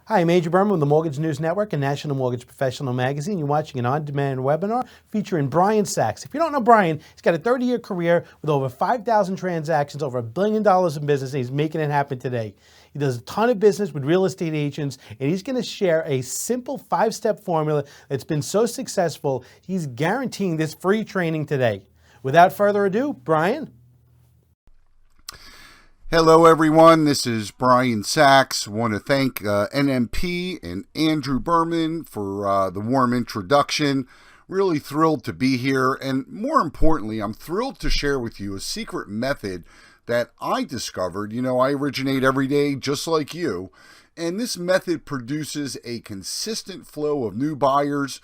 Hi, I'm Andrew Berman with the Mortgage News Network and National Mortgage Professional Magazine. You're watching an on-demand webinar featuring Brian Sachs. If you don't know Brian, he's got a 30-year career with over 5,000 transactions, over $1 billion in business, and he's making it happen today. He does a ton of business with real estate agents, and he's going to share a simple 5-step formula that's been so successful, he's guaranteeing this free training today. Without further ado, Brian. Hello, everyone. This is Brian Sachs. I want to thank NMP and Andrew Berman for the warm introduction. Really thrilled to be here. And more importantly, I'm thrilled to share with you a secret method that I discovered. You know, I originate every day just like you. And this method produces a consistent flow of new buyers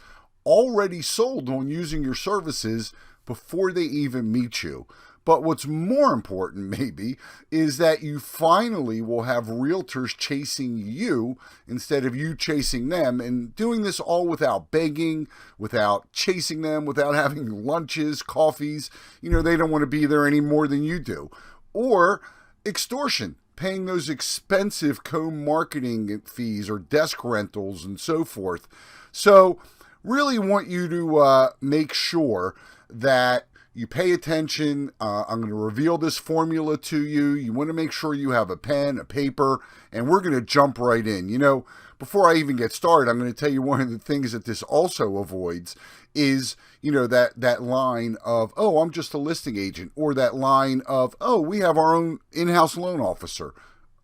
already sold on using your services before they even meet you. But what's more important, maybe, is that you finally will have realtors chasing you instead of you chasing them, and doing this all without begging, without chasing them, without having lunches, coffees. You know, they don't want to be there any more than you do. Or extortion, paying those expensive co-marketing fees or desk rentals and so forth. So really want you to make sure that you pay attention. I'm going to reveal this formula to you. You want to make sure you have a pen, a paper, and we're going to jump right in. You know, before I even get started, I'm going to tell you one of the things that this also avoids is, you know, that line of, oh, I'm just a listing agent, or that line of, oh, we have our own in-house loan officer,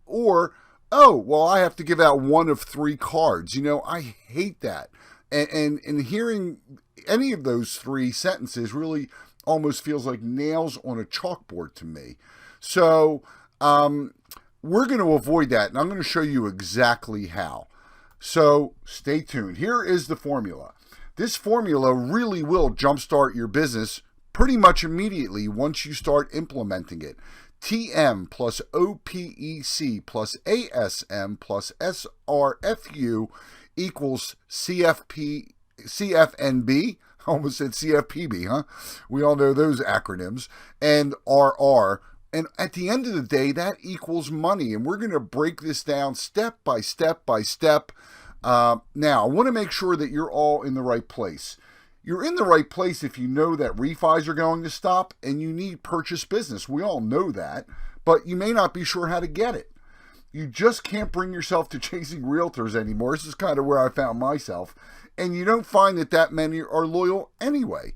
or, oh, well, I have to give out one of 3 cards. You know, I hate that. And hearing any of those 3 sentences really almost feels like nails on a chalkboard to me. So we're going to avoid that, and I'm going to show you exactly how. So stay tuned. Here is the formula. This formula really will jumpstart your business pretty much immediately once you start implementing it. TM plus OPEC plus ASM plus SRFU equals CFNB. Almost said CFPB, huh? We all know those acronyms. And RR. And at the end of the day, that equals money. And we're going to break this down step by step by step. Now, I want to make sure that you're all in the right place. You're in the right place if you know that refis are going to stop and you need purchase business. We all know that, but you may not be sure how to get it. You just can't bring yourself to chasing realtors anymore. This is kind of where I found myself. And you don't find that many are loyal anyway.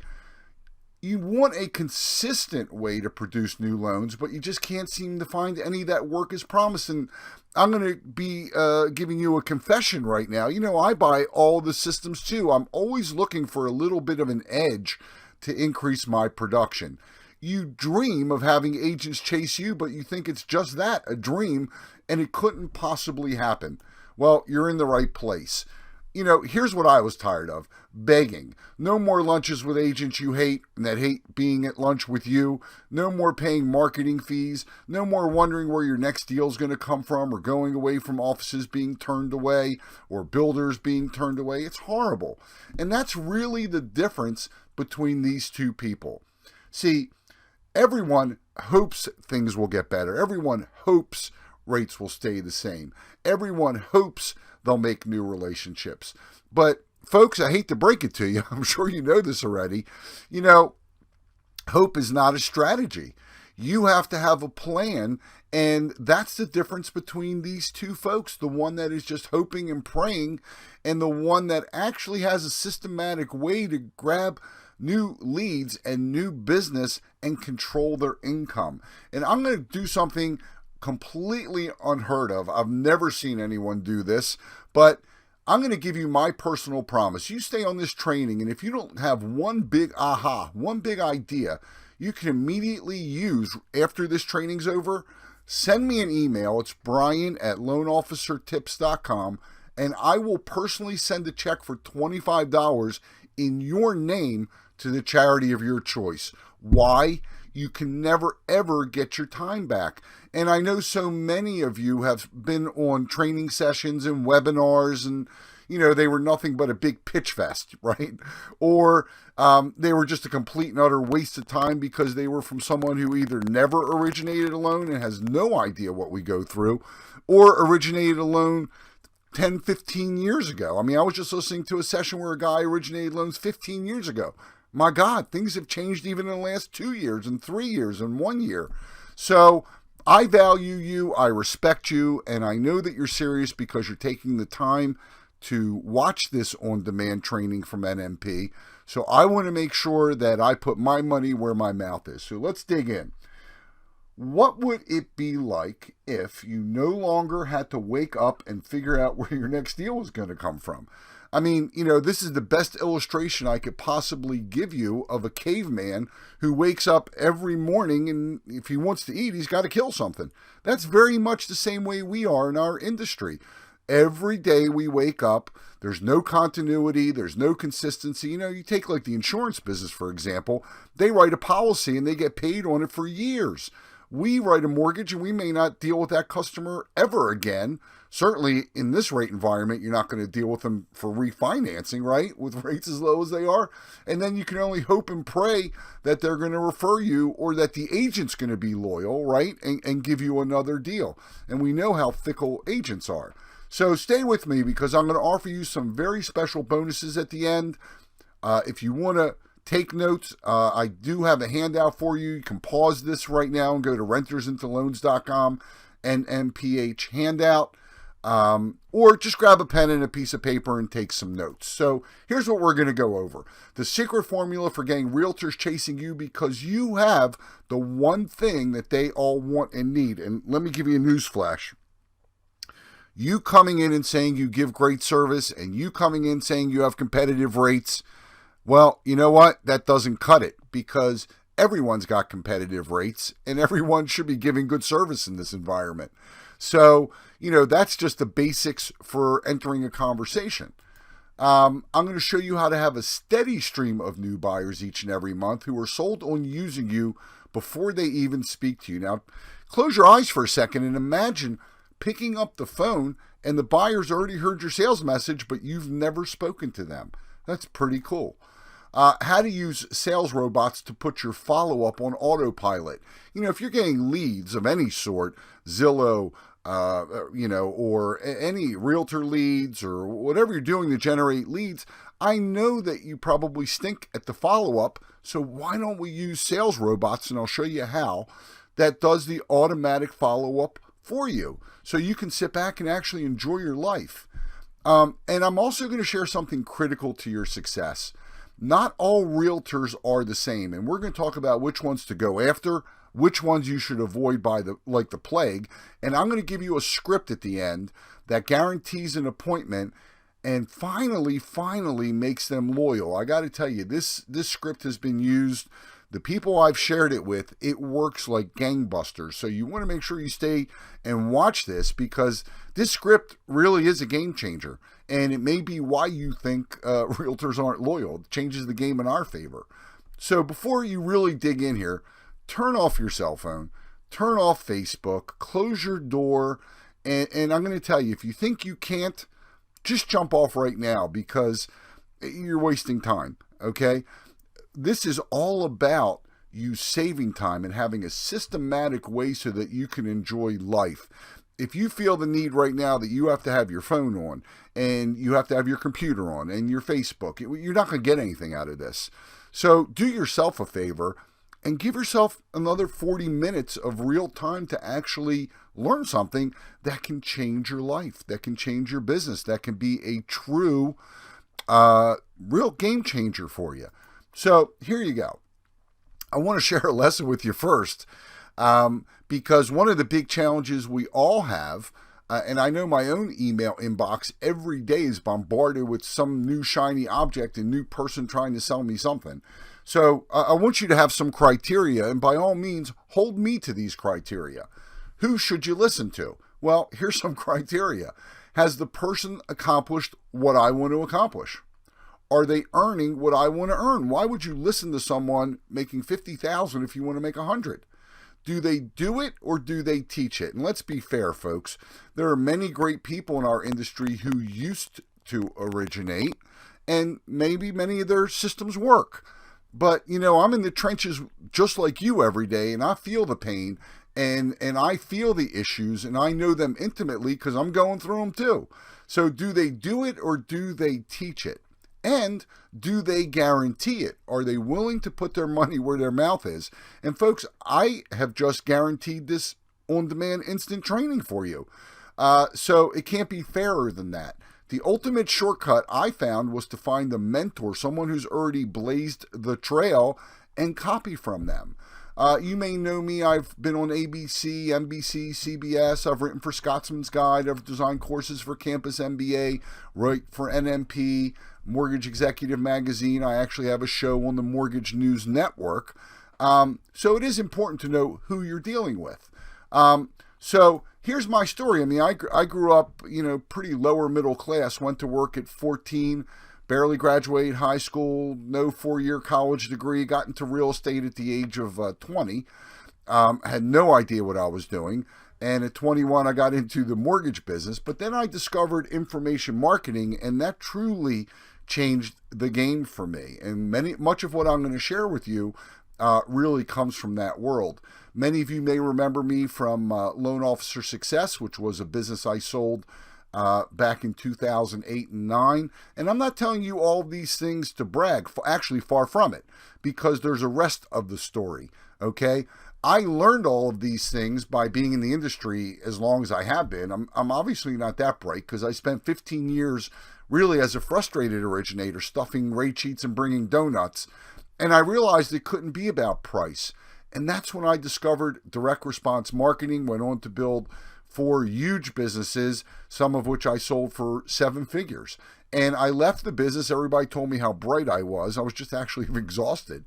You want a consistent way to produce new loans, but you just can't seem to find any that work as promised. And I'm going to be giving you a confession right now. You know, I buy all the systems too. I'm always looking for a little bit of an edge to increase my production. You dream of having agents chase you, but you think it's just that, a dream, and it couldn't possibly happen. Well, you're in the right place. You know, here's what I was tired of. Begging. No more lunches with agents you hate and that hate being at lunch with you. No more paying marketing fees. No more wondering where your next deal is going to come from, or going away from offices being turned away or builders being turned away. It's horrible. And that's really the difference between these two people. See, everyone hopes things will get better. Everyone hopes rates will stay the same. Everyone hopes they'll make new relationships. But folks, I hate to break it to you. I'm sure you know this already. You know, hope is not a strategy. You have to have a plan. And that's the difference between these two folks. The one that is just hoping and praying, and the one that actually has a systematic way to grab new leads and new business and control their income. And I'm going to do something completely unheard of. I've never seen anyone do this, but I'm going to give you my personal promise. You stay on this training, and if you don't have one big aha, one big idea you can immediately use after this training's over, send me an email. It's brian@loanofficertips.com, and I will personally send a check for $25 in your name to the charity of your choice. Why? You can never, ever get your time back. And I know so many of you have been on training sessions and webinars, and, you know, they were nothing but a big pitch fest, right? Or they were just a complete and utter waste of time because they were from someone who either never originated a loan and has no idea what we go through, or originated a loan 10, 15 years ago. I mean, I was just listening to a session where a guy originated loans 15 years ago. My God, things have changed even in the last 2 years and 3 years and 1 year. So I value you, I respect you, and I know that you're serious because you're taking the time to watch this on-demand training from NMP. So I want to make sure that I put my money where my mouth is. So let's dig in. What would it be like if you no longer had to wake up and figure out where your next deal was going to come from? I mean, this is the best illustration I could possibly give you of a caveman who wakes up every morning and if he wants to eat, he's got to kill something. That's very much the same way we are in our industry. Every day we wake up, there's no continuity, there's no consistency. You take like the insurance business, for example. They write a policy and they get paid on it for years. We write a mortgage and we may not deal with that customer ever again. Certainly in this rate environment, you're not going to deal with them for refinancing, right? With rates as low as they are. And then you can only hope and pray that they're going to refer you or that the agent's going to be loyal, right? And give you another deal. And we know how fickle agents are. So stay with me because I'm going to offer you some very special bonuses at the end. If you want to take notes, I do have a handout for you. You can pause this right now and go to rentersintoloans.com and NMPH handout. Or just grab a pen and a piece of paper and take some notes. So here's what we're going to go over. The secret formula for getting realtors chasing you because you have the one thing that they all want and need. And let me give you a news flash. You coming in and saying you give great service and you coming in saying you have competitive rates, well, you know what? That doesn't cut it because everyone's got competitive rates and everyone should be giving good service in this environment. So, that's just the basics for entering a conversation. I'm going to show you how to have a steady stream of new buyers each and every month who are sold on using you before they even speak to you. Now, close your eyes for a second and imagine picking up the phone and the buyer's already heard your sales message, but you've never spoken to them. That's pretty cool. How to use sales robots to put your follow-up on autopilot. If you're getting leads of any sort, Zillow, or any realtor leads or whatever you're doing to generate leads, I know that you probably stink at the follow-up. So why don't we use sales robots, and I'll show you how, that does the automatic follow-up for you. So you can sit back and actually enjoy your life. And I'm also going to share something critical to your success. Not all realtors are the same, and we're going to talk about which ones to go after, which ones you should avoid like the plague, and I'm going to give you a script at the end that guarantees an appointment and finally makes them loyal. I got to tell you, this script has been used. The people I've shared it with, it works like gangbusters. So you want to make sure you stay and watch this because this script really is a game changer. And it may be why you think realtors aren't loyal. It changes the game in our favor. So before you really dig in here, turn off your cell phone, turn off Facebook, close your door. And I'm going to tell you, if you think you can't, just jump off right now because you're wasting time, okay? This is all about you saving time and having a systematic way so that you can enjoy life. If you feel the need right now that you have to have your phone on and you have to have your computer on and your Facebook, you're not going to get anything out of this. So do yourself a favor and give yourself another 40 minutes of real time to actually learn something that can change your life, that can change your business, that can be a true, real game changer for you. So here you go. I want to share a lesson with you first because one of the big challenges we all have, and I know my own email inbox every day is bombarded with some new shiny object, a new person trying to sell me something. So I want you to have some criteria, and by all means, hold me to these criteria. Who should you listen to? Well, here's some criteria. Has the person accomplished what I want to accomplish? Are they earning what I want to earn? Why would you listen to someone making $50,000 if you want to make $100,000? Do they do it or do they teach it? And let's be fair, folks. There are many great people in our industry who used to originate, and maybe many of their systems work. But, I'm in the trenches just like you every day, and I feel the pain. And I feel the issues, and I know them intimately because I'm going through them too. So do they do it, or do they teach it? And do they guarantee it? Are they willing to put their money where their mouth is? And folks, I have just guaranteed this on-demand instant training for you. So it can't be fairer than that. The ultimate shortcut I found was to find a mentor, someone who's already blazed the trail, and copy from them. You may know me. I've been on ABC, NBC, CBS. I've written for Scotsman's Guide. I've designed courses for Campus MBA, write for NMP, Mortgage Executive Magazine. I actually have a show on the Mortgage News Network. So it is important to know who you're dealing with. So here's my story. I mean, I grew up, pretty lower middle class, went to work at 14, barely graduated high school, no 4-year college degree, got into real estate at the age of 20, had no idea what I was doing. And at 21, I got into the mortgage business, but then I discovered information marketing, and that truly changed the game for me. And much of what I'm going to share with you really comes from that world. Many of you may remember me from Loan Officer Success, which was a business I sold back in 2008 and 9. And I'm not telling you all these things to brag, actually far from it, because there's a rest of the story, okay? I learned all of these things by being in the industry as long as I have been. I'm obviously not that bright, because I spent 15 years really as a frustrated originator, stuffing rate sheets and bringing donuts. And I realized it couldn't be about price. And that's when I discovered direct response marketing, went on to build 4 huge businesses, some of which I sold for 7 figures. And I left the business. Everybody told me how bright I was. I was just actually exhausted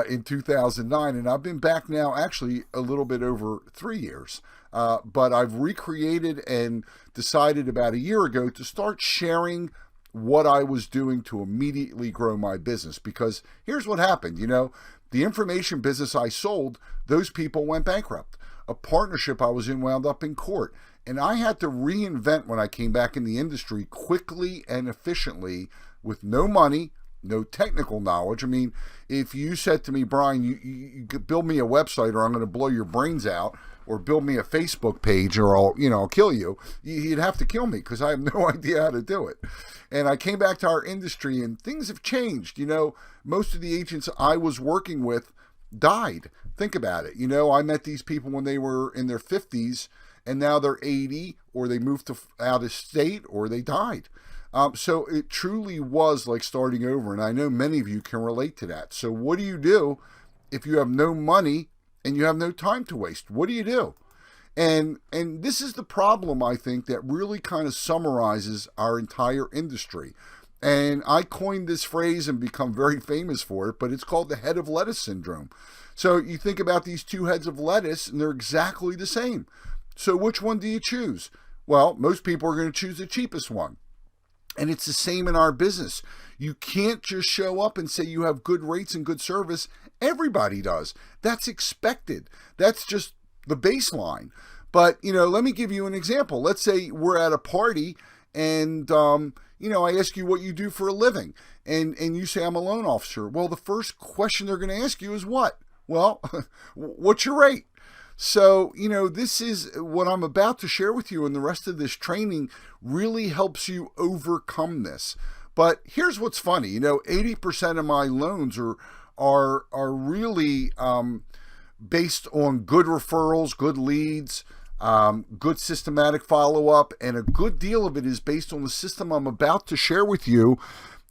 in 2009. And I've been back now actually a little bit over 3 years. But I've recreated and decided about a year ago to start sharing what I was doing to immediately grow my business. Because here's what happened, the information business I sold, those people went bankrupt. A partnership I was in wound up in court. And I had to reinvent when I came back in the industry quickly and efficiently with no money, no technical knowledge. I mean, if you said to me, Brian, you build me a website or I'm going to blow your brains out, or build me a Facebook page or I'll kill you, you'd have to kill me because I have no idea how to do it. And I came back to our industry and things have changed. Most of the agents I was working with died. Think about it. I met these people when they were in their 50s and now they're 80, or they moved to out of state, or they died. So it truly was like starting over. And I know many of you can relate to that. So what do you do if you have no money and you have no time to waste? What do you do? And this is the problem, I think, that really kind of summarizes our entire industry. And I coined this phrase and become very famous for it, but it's called the head of lettuce syndrome. So you think about these 2 heads of lettuce and they're exactly the same. So which one do you choose? Well, most people are going to choose the cheapest one. And it's the same in our business. You can't just show up and say you have good rates and good service. Everybody does. That's expected. That's just the baseline. But, let me give you an example. Let's say we're at a party and, I ask you what you do for a living. And you say, I'm a loan officer. Well, the first question they're going to ask you is what? Well, what's your rate? So, this is what I'm about to share with you, and the rest of this training really helps you overcome this. But here's what's funny. 80% of my loans are really based on good referrals, good leads, good systematic follow-up, and a good deal of it is based on the system I'm about to share with you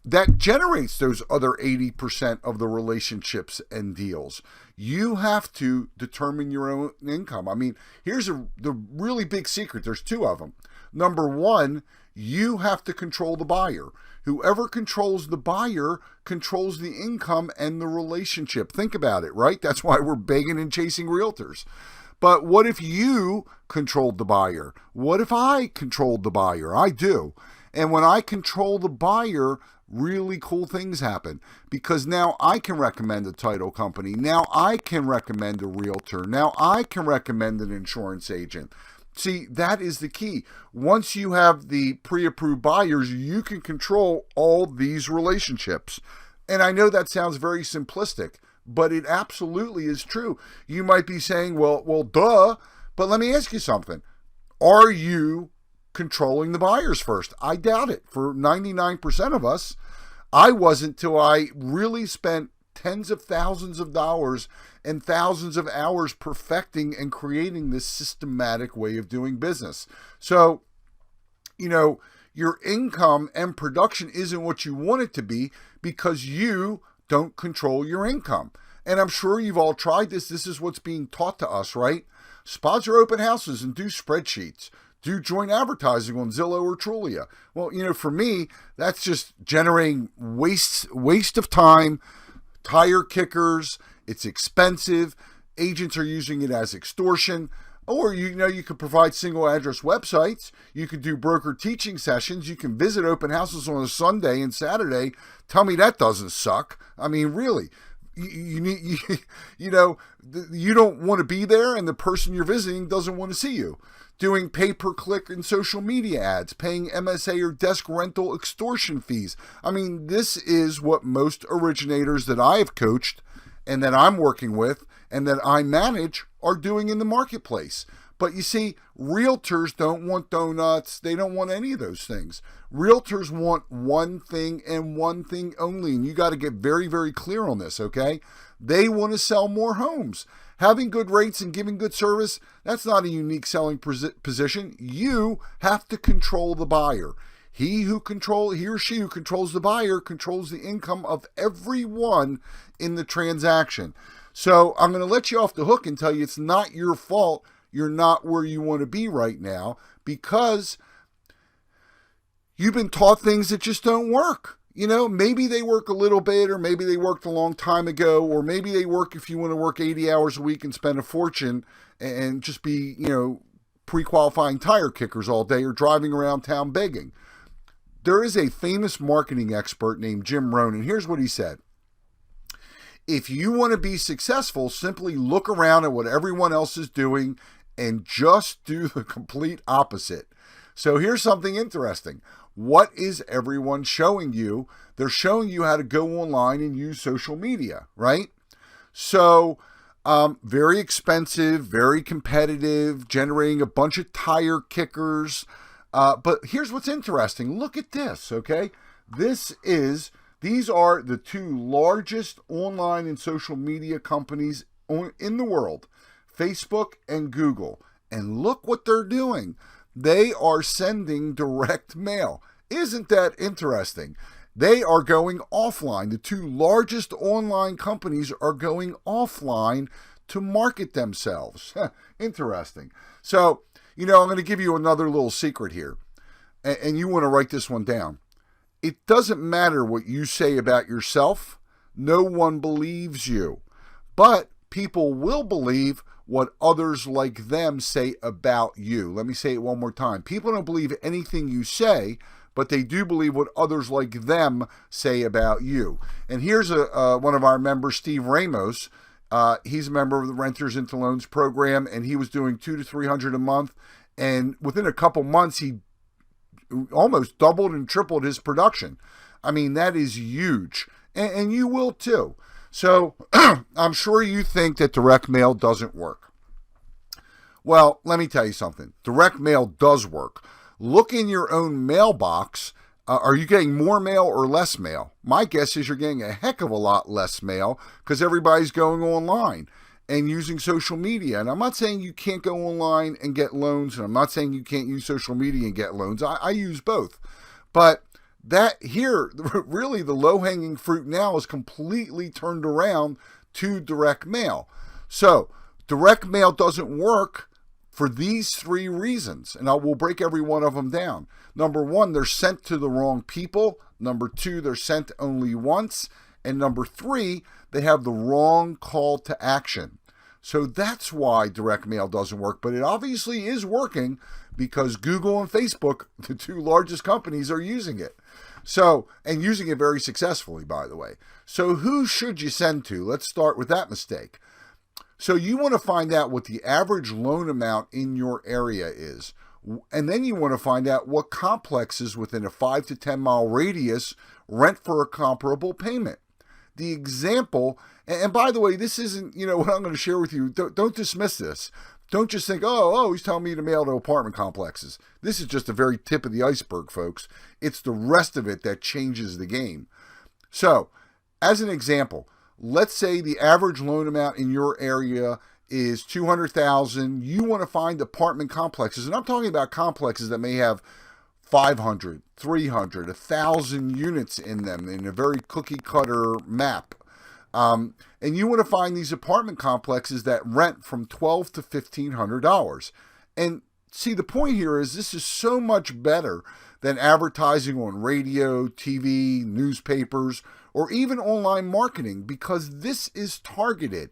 that generates those other 80% of the relationships and deals. You have to determine your own income. I mean, here's the really big secret. There's 2 of them. Number 1, you have to control the buyer. Whoever controls the buyer controls the income and the relationship. Think about it, right? That's why we're begging and chasing realtors. But what if you controlled the buyer? What if I controlled the buyer? I do. And when I control the buyer, really cool things happen, because now I can recommend a title company. Now I can recommend a realtor. Now I can recommend an insurance agent. See, that is the key. Once you have the pre-approved buyers, you can control all these relationships. And I know that sounds very simplistic, but it absolutely is true. You might be saying, well, duh, but let me ask you something. Are you controlling the buyers first? I doubt it. For 99% of us, I wasn't till I really spent tens of thousands of dollars and thousands of hours perfecting and creating this systematic way of doing business. So, your income and production isn't what you want it to be because you don't control your income. And I'm sure you've all tried this. This is what's being taught to us, right? Sponsor open houses and do spreadsheets. Do joint advertising on Zillow or Trulia. Well, for me, that's just generating waste of time, tire kickers. It's expensive. Agents are using it as extortion. Or, you could provide single address websites. You could do broker teaching sessions. You can visit open houses on a Sunday and Saturday. Tell me that doesn't suck. I mean, really. You don't want to be there, and the person you're visiting doesn't want to see you. Doing pay-per-click and social media ads, paying MSA or desk rental extortion fees. I mean, this is what most originators that I have coached and that I'm working with and that I manage are doing in the marketplace. But you see, realtors don't want donuts. They don't want any of those things. Realtors want one thing and one thing only. And you got to get very, very clear on this, okay? They want to sell more homes. Having good rates and giving good service, that's not a unique selling position. You have to control the buyer. He or she who controls the buyer controls the income of everyone in the transaction. So I'm going to let you off the hook and tell you it's not your fault you're not where you want to be right now because you've been taught things that just don't work. Maybe they work a little bit, or maybe they worked a long time ago, or maybe they work if you want to work 80 hours a week and spend a fortune and just be, pre-qualifying tire kickers all day or driving around town begging. There is a famous marketing expert named Jim Rohn, and here's what he said. If you want to be successful, simply look around at what everyone else is doing and just do the complete opposite. So here's something interesting. What is everyone showing you? They're showing you how to go online and use social media, right? So very expensive, very competitive, generating a bunch of tire kickers. But here's what's interesting. Look at this, okay? These are the two largest online and social media companies in the world, Facebook and Google. And look what they're doing. They are sending direct mail. Isn't that interesting? They are going offline. The two largest online companies are going offline to market themselves. Interesting. So, I'm going to give you another little secret here. And you want to write this one down. It doesn't matter what you say about yourself. No one believes you. But people will believe what others like them say about you. Let me say it one more time. People don't believe anything you say, but they do believe what others like them say about you. And here's one of our members, Steve Ramos. He's a member of the Renters into Loans program, and he was doing $200 to $300 a month. And within a couple months, he almost doubled and tripled his production. I mean, that is huge. And you will too. So I'm sure you think that direct mail doesn't work. Well, let me tell you something. Direct mail does work. Look in your own mailbox. Are you getting more mail or less mail? My guess is you're getting a heck of a lot less mail because everybody's going online and using social media. And I'm not saying you can't go online and get loans, and I'm not saying you can't use social media and get loans. I use both. But that here, really the low-hanging fruit now is completely turned around to direct mail. So direct mail doesn't work for these three reasons, and we'll break every one of them down. Number one, they're sent to the wrong people. Number two, they're sent only once. And number three, they have the wrong call to action. So that's why direct mail doesn't work, but it obviously is working because Google and Facebook, the two largest companies, are using it. So, and using it very successfully, by the way. So who should you send to? Let's start with that mistake. So you want to find out what the average loan amount in your area is. And then you want to find out what complexes within a 5 to 10 mile radius rent for a comparable payment. the example, and by the way, this isn't, what I'm going to share with you. Don't dismiss this. Don't just think, oh, he's telling me to mail to apartment complexes. This is just the very tip of the iceberg, folks. It's the rest of it that changes the game. So, as an example, let's say the average loan amount in your area is $200,000. You want to find apartment complexes, and I'm talking about complexes that may have 500, 300, 1,000 units in them in a very cookie cutter map. And you want to find these apartment complexes that rent from $1,200 to $1,500. And see, the point here is this is so much better than advertising on radio, TV, newspapers, or even online marketing, because this is targeted.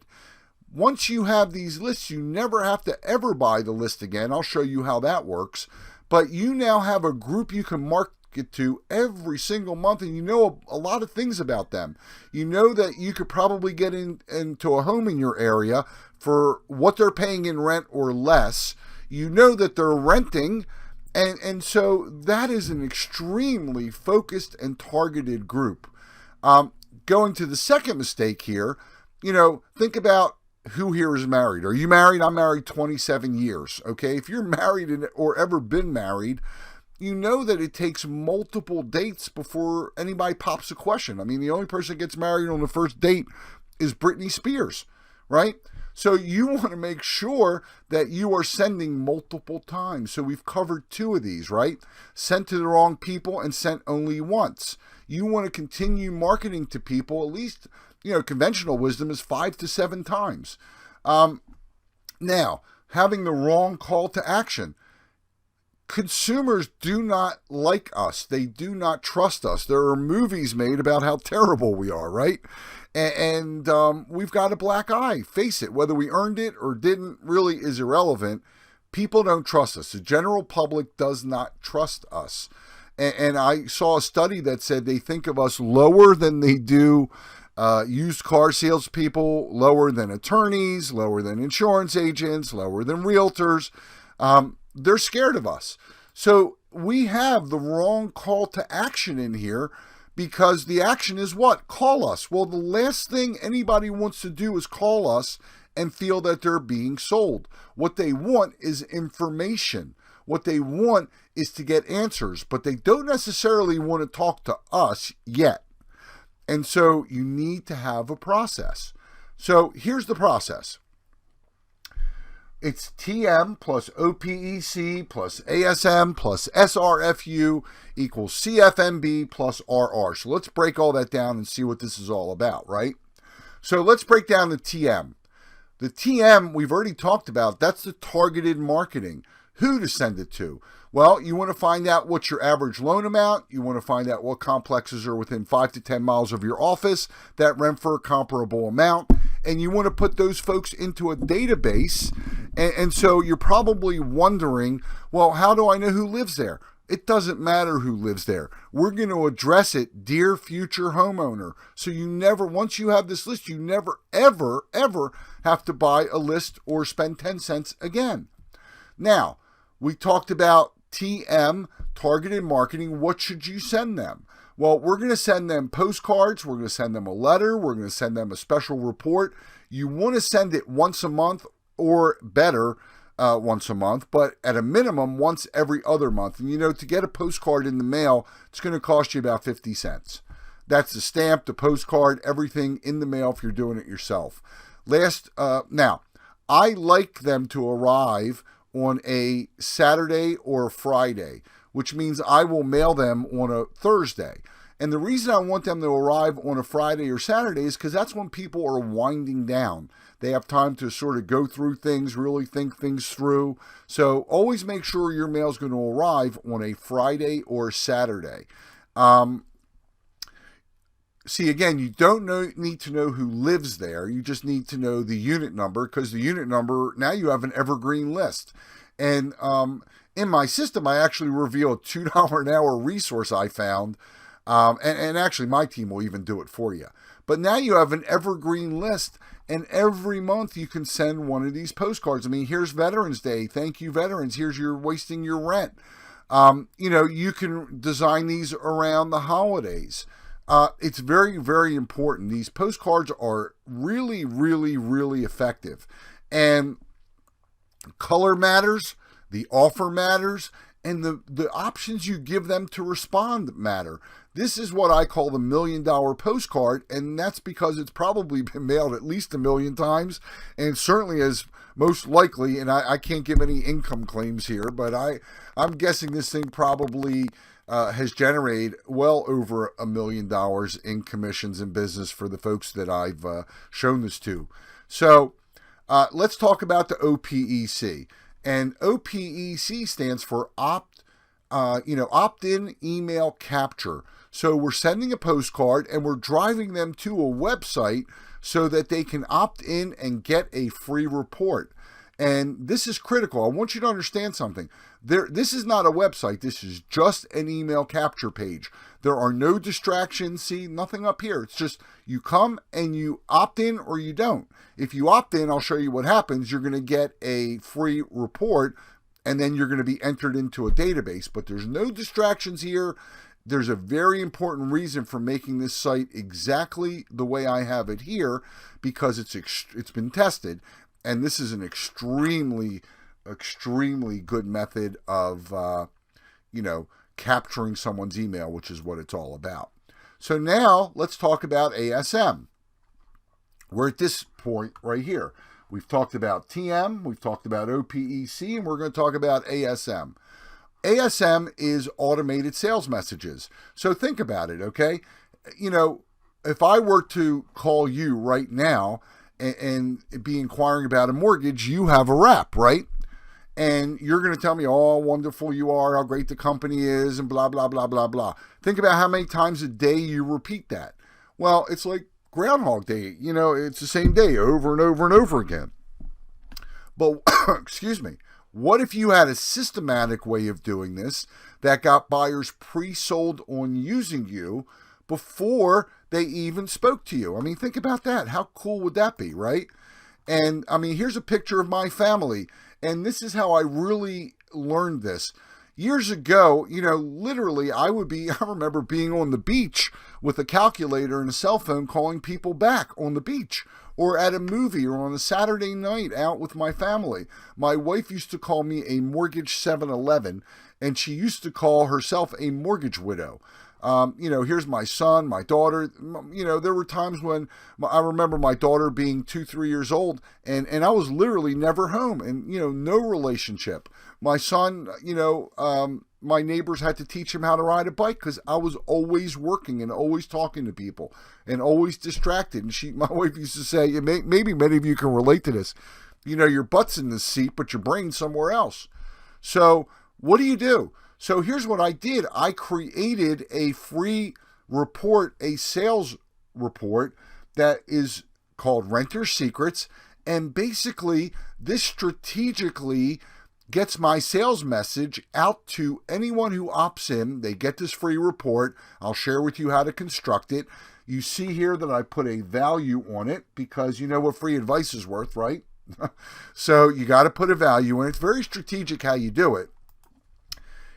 Once you have these lists, you never have to ever buy the list again. I'll show you how that works. But you now have a group you can market to every single month, and you know a lot of things about them. You know that you could probably get into a home in your area for what they're paying in rent or less. You know that they're renting, and so that is an extremely focused and targeted group. Going to the second mistake here, think about who here is married. Are you married? I'm married 27 years. Okay. If you're married or ever been married, you know that it takes multiple dates before anybody pops a question. I mean, the only person that gets married on the first date is Britney Spears, right? So you want to make sure that you are sending multiple times. So we've covered 2 of these, right? Sent to the wrong people and sent only once. You want to continue marketing to people, at least, conventional wisdom is 5 to 7 times. Now, having the wrong call to action. Consumers do not like us. They do not trust us. There are movies made about how terrible we are, right? And we've got a black eye. Face it, whether we earned it or didn't really is irrelevant. People don't trust us. The general public does not trust us. And I saw a study that said they think of us lower than they do used car salespeople, lower than attorneys, lower than insurance agents, lower than realtors. They're scared of us. So we have the wrong call to action in here, because the action is what? Call us. Well, the last thing anybody wants to do is call us and feel that they're being sold. What they want is information. What they want is to get answers, but they don't necessarily want to talk to us yet. And so you need to have a process. So here's the process. It's TM plus OPEC plus ASM plus SRFU equals CFMB plus RR. So let's break all that down and see what this is all about, right? So let's break down the TM. The TM we've already talked about. That's the targeted marketing. Who to send it to? Well, you want to find out what's your average loan amount. You want to find out what complexes are within 5 to 10 miles of your office that rent for a comparable amount. And you want to put those folks into a database. And so you're probably wondering, well, how do I know who lives there? It doesn't matter who lives there. We're going to address it, dear future homeowner. So you never, once you have this list, you never, ever, ever have to buy a list or spend 10 cents again. Now, we talked about TM, targeted marketing. What should you send them? Well, we're going to send them postcards. We're going to send them a letter. We're going to send them a special report. You want to send it once a month or better once a month, but at a minimum once every other month. And to get a postcard in the mail, it's going to cost you about 50 cents. That's the stamp, the postcard, everything in the mail if you're doing it yourself. Now, I like them to arrive on a Saturday or a Friday, which means I will mail them on a Thursday. And the reason I want them to arrive on a Friday or Saturday is because that's when people are winding down. They have time to sort of go through things, really think things through. So always make sure your mail is going to arrive on a Friday or Saturday. See, again, you don't need to know who lives there. You just need to know the unit number, because the unit number, now you have an evergreen list. And in my system, I actually reveal a $2 an hour resource I found. And actually, my team will even do it for you. But now you have an evergreen list, and every month you can send one of these postcards. I mean, here's Veterans Day. Thank you, veterans. Here's your wasting your rent. You can design these around the holidays. It's very, very important. These postcards are really, really, really effective. And color matters, the offer matters, and the options you give them to respond matter. This is what I call the $1 million postcard, and that's because it's probably been mailed at least 1 million times, and certainly as most likely, and I can't give any income claims here, but I'm guessing this thing probably has generated well over $1 million in commissions and business for the folks that I've shown this to. So let's talk about the OPEC. And OPEC stands for opt-in email capture. So we're sending a postcard and we're driving them to a website so that they can opt in and get a free report. And this is critical. I want you to understand something. This is not a website. This is just an email capture page. There are no distractions. See, nothing up here. It's just you come and you opt in or you don't. If you opt in, I'll show you what happens. You're going to get a free report and then you're going to be entered into a database. But there's no distractions here. There's a very important reason for making this site exactly the way I have it here, because it's been tested. And this is an extremely, extremely good method of, capturing someone's email, which is what it's all about. So now let's talk about ASM. We're at this point right here. We've talked about TM, we've talked about OPEC, and we're going to talk about ASM. ASM is automated sales messages. So think about it, okay? If I were to call you right now and be inquiring about a mortgage, you have a rep, right? And you're going to tell me, oh, wonderful you are, how great the company is, and blah, blah, blah, blah, blah. Think about how many times a day you repeat that. Well, it's like Groundhog Day. It's the same day over and over and over again. But, excuse me, what if you had a systematic way of doing this that got buyers pre-sold on using you before they even spoke to you? I mean, think about that. How cool would that be, right? And I mean, here's a picture of my family. And this is how I really learned this. Years ago, literally I remember being on the beach with a calculator and a cell phone calling people back on the beach, or at a movie, or on a Saturday night out with my family. My wife used to call me a mortgage 7-Eleven, and she used to call herself a mortgage widow. Here's my son, my daughter. There were times when I remember my daughter being 2-3 years old, and I was literally never home, and, no relationship. My son, my neighbors had to teach him how to ride a bike because I was always working and always talking to people and always distracted. And my wife used to say, maybe many of you can relate to this, your butt's in the seat, but your brain's somewhere else. So what do? So here's what I did. I created a free report, a sales report that is called Renter Secrets. And basically, this strategically gets my sales message out to anyone who opts in. They get this free report. I'll share with you how to construct it. You see here that I put a value on it because you know what free advice is worth, right? So you got to put a value in it. It's very strategic how you do it.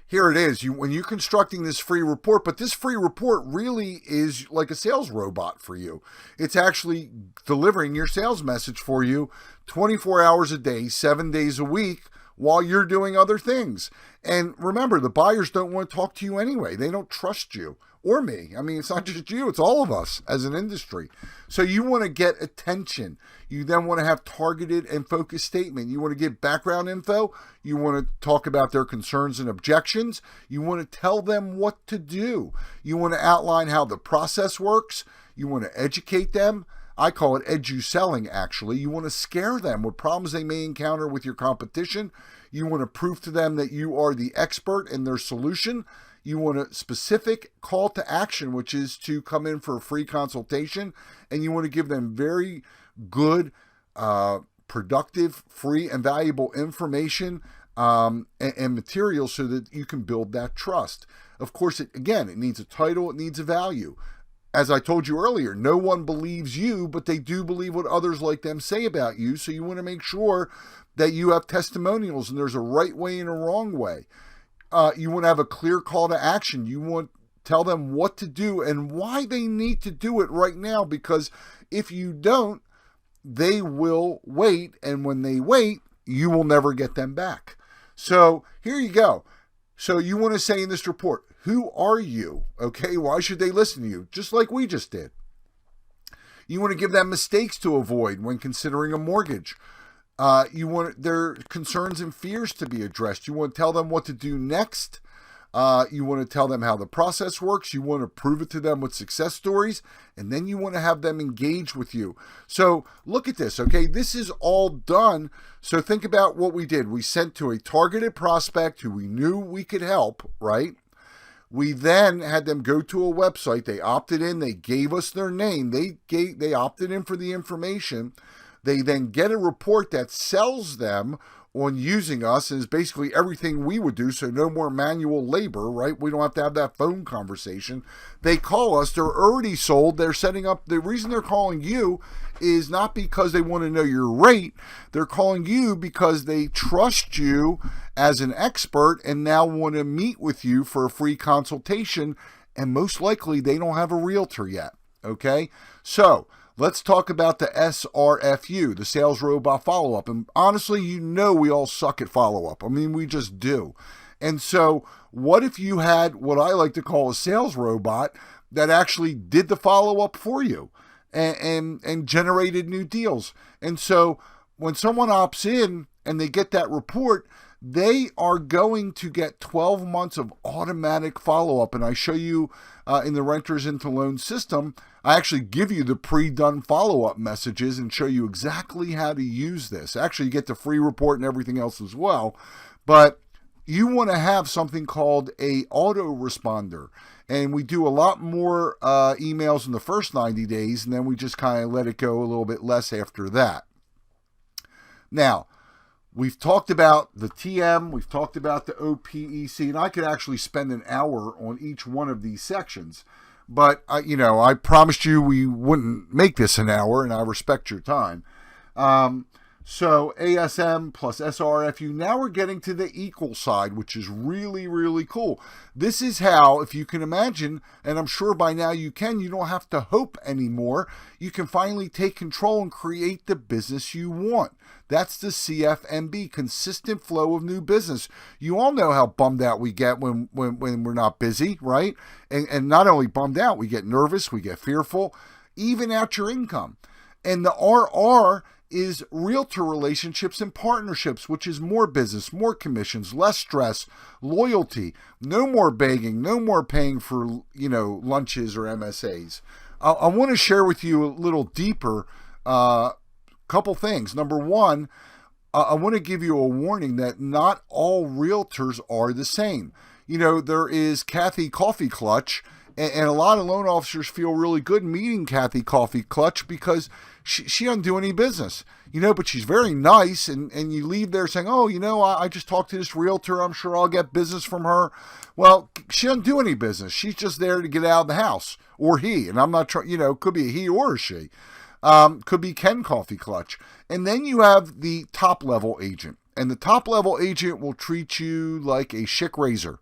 Here it is. When you're constructing this free report, but this free report really is like a sales robot for you. It's actually delivering your sales message for you 24 hours a day, 7 days a week, while you're doing other things. And remember, the buyers don't want to talk to you anyway. They don't trust you or me. I mean, it's not just you, it's all of us as an industry. So you want to get attention. You then want to have targeted and focused statement. You want to give background info. You want to talk about their concerns and objections. You want to tell them what to do. You want to outline how the process works. You want to educate them. I call it edu-selling, actually. You want to scare them with problems they may encounter with your competition. You want to prove to them that you are the expert in their solution. You want a specific call to action, which is to come in for a free consultation. And you want to give them very good, productive, free, and valuable information and material so that you can build that trust. Of course, it needs a title, it needs a value. As I told you earlier, no one believes you, but they do believe what others like them say about you. So you want to make sure that you have testimonials and there's a right way and a wrong way. You want to have a clear call to action. You want Tell them what to do and why they need to do it right now, because if you don't, they will wait, and when they wait, you will never get them back. So here you go. So you want to say in this report, who are you? Okay, why should they listen to you? Just like we just did. You want to give them mistakes to avoid when considering a mortgage. You want their concerns and fears to be addressed. You want to tell them what to do next. You want to tell them how the process works. You want to prove it to them with success stories. And then you want to have them engage with you. So look at this, okay? This is all done. So think about what we did. We sent to a targeted prospect who we knew we could help, right? We then had them go to a website. They opted in. They gave us their name. They opted in for the information. They then get a report that sells them on using us, and is basically everything we would do, so no more manual labor, right? We don't have to have that phone conversation. They call us. They're already sold. They're setting up. The reason they're calling you is not because they want to know your rate. They're calling you because they trust you as an expert and now want to meet with you for a free consultation, and most likely they don't have a realtor yet, okay? So let's talk about the SRFU, the Sales Robot Follow-Up. And honestly, you know we all suck at follow-up. I mean, we just do. And so what if you had what I like to call a sales robot that actually did the follow-up for you and generated new deals? And so when someone opts in and they get that report, they are going to get 12 months of automatic follow-up. And I show you in the Renters into Loans system, I actually give you the pre-done follow-up messages and show you exactly how to use this. Actually, you get the free report and everything else as well. But you want to have something called a autoresponder. And we do a lot more emails in the first 90 days, and then we just kind of let it go a little bit less after that. Now, we've talked about the TM, we've talked about the OPEC, and I could actually spend an hour on each one of these sections. But, I promised you we wouldn't make this an hour, and I respect your time. So ASM plus SRFU, now we're getting to the equal side, which is really, really cool. This is how, if you can imagine, and I'm sure by now you don't have to hope anymore. You can finally take control and create the business you want. That's the CFMB, consistent flow of new business. You all know how bummed out we get when we're not busy, right? And not only bummed out, we get nervous, we get fearful, even out your income. And the RR is realtor relationships and partnerships, which is more business, more commissions, less stress, loyalty, no more begging, no more paying for, lunches or MSAs. I want to share with you a little deeper couple things. Number one, I want to give you a warning that not all realtors are the same. There is Kathy Coffee Clutch, and a lot of loan officers feel really good meeting Kathy Coffee Clutch because she doesn't do any business, but she's very nice, and you leave there saying, oh, I just talked to this realtor, I'm sure I'll get business from her. Well, she doesn't do any business. She's just there to get out of the house, or he, and I'm not trying, could be a he or a she. Could be Ken Coffee Clutch. And then you have the top level agent, and the top level agent will treat you like a chic razor.